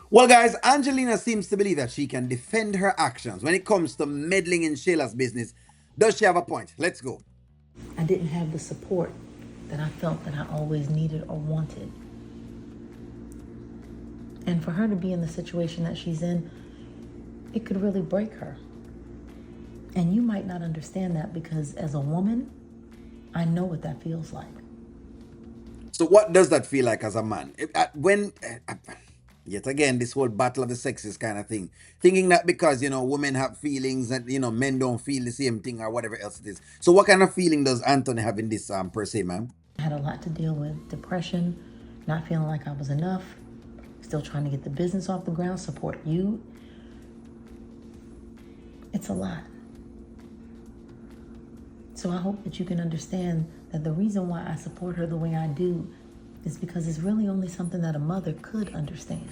Well, guys, Angelina seems to believe that she can defend her actions when it comes to meddling in Shayla's business. Does she have a point? Let's go. I didn't have the support that I felt that I always needed or wanted. And for her to be in the situation that she's in, it could really break her. And you might not understand that because as a woman, I know what that feels like. So, what does that feel like as a man? Yet again, this whole battle of the sexes kind of thing, thinking that because women have feelings that men don't feel the same thing or whatever else it is. So, what kind of feeling does Anthony have in this per se, ma'am? I had a lot to deal with: depression, not feeling like I was enough, still trying to get the business off the ground, support you. It's a lot. So I hope that you can understand that the reason why I support her the way I do is because it's really only something that a mother could understand.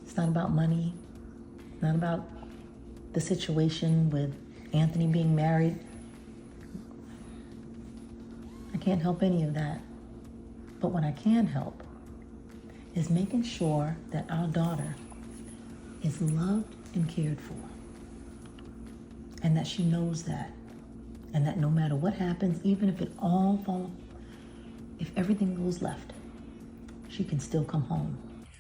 It's not about money, not about the situation with Anthony being married. I can't help any of that. But what I can help is making sure that our daughter is loved and cared for, and that she knows that, and that no matter what happens, even if it all falls, if everything goes left, she can still come home.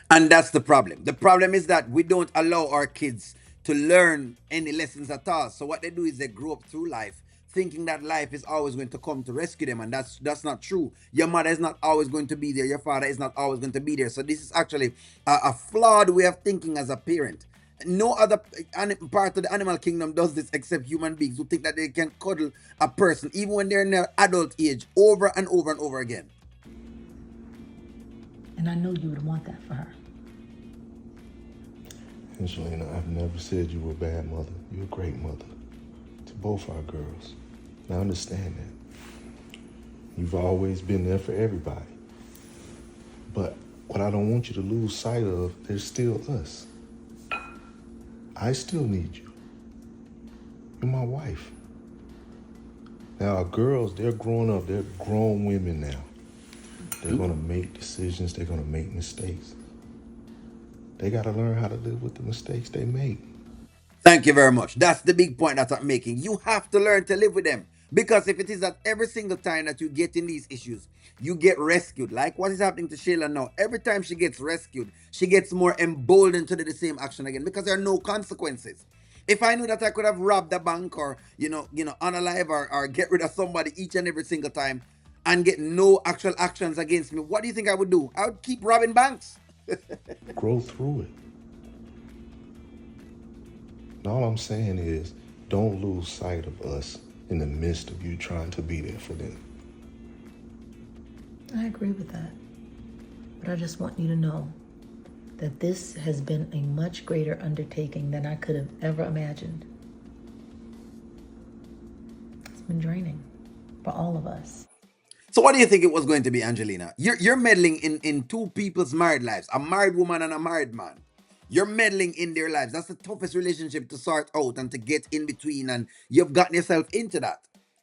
And that's the problem. The problem is that we don't allow our kids to learn any lessons at all. So what they do is they grow up through life thinking that life is always going to come to rescue them, and that's not true. Your mother is not always going to be there. Your father is not always going to be there. So this is actually a flawed way of thinking as a parent. No other part of the animal kingdom does this except human beings who think that they can cuddle a person even when they're in their adult age over and over and over again. And I know you would want that for her. Angelina, I've never said you were a bad mother. You're a great mother to both our girls. And I understand that. You've always been there for everybody. But what I don't want you to lose sight of, there's still us. I still need you. You're my wife. Now, our girls, they're growing up. They're grown women now. They're going to make decisions. They're going to make mistakes. They got to learn how to live with the mistakes they make. Thank you very much. That's the big point that I'm making. You have to learn to live with them. Because if it is that every single time that you get in these issues, you get rescued, like what is happening to Shayla now, every time she gets rescued, she gets more emboldened to do the same action again because there are no consequences. If I knew that I could have robbed a bank or, unalive or get rid of somebody each and every single time and get no actual actions against me, what do you think I would do? I would keep robbing banks. Grow through it. And all I'm saying is, don't lose sight of us in the midst of you trying to be there for them. I agree with that. But I just want you to know that this has been a much greater undertaking than I could have ever imagined. It's been draining for all of us. So what do you think it was going to be, Angelina? You're meddling in two people's married lives, a married woman and a married man. You're meddling in their lives. That's the toughest relationship to sort out and to get in between, and you've gotten yourself into that.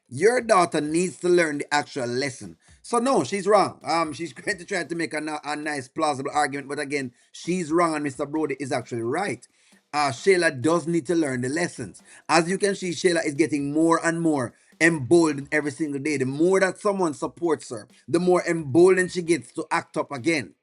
Your daughter needs to learn the actual lesson. So no, she's wrong. She's going to try to make a nice, plausible argument, but again, she's wrong, and Mr. Brodie is actually right. Shayla does need to learn the lessons. As you can see, Shayla is getting more and more emboldened every single day. The more that someone supports her, the more emboldened she gets to act up again.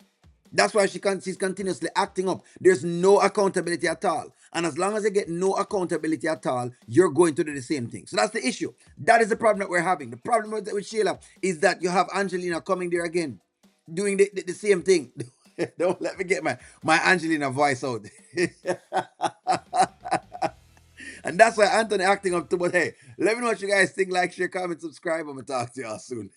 That's why she's continuously acting up. There's no accountability at all. And as long as you get no accountability at all, you're going to do the same thing. So that's the issue. That is the problem that we're having. The problem with Sheila is that you have Angelina coming there again, doing the same thing. Don't let me get my Angelina voice out. And that's why Anthony acting up too. But hey, let me know what you guys think. Like, share, comment, subscribe. I'm going to talk to y'all soon.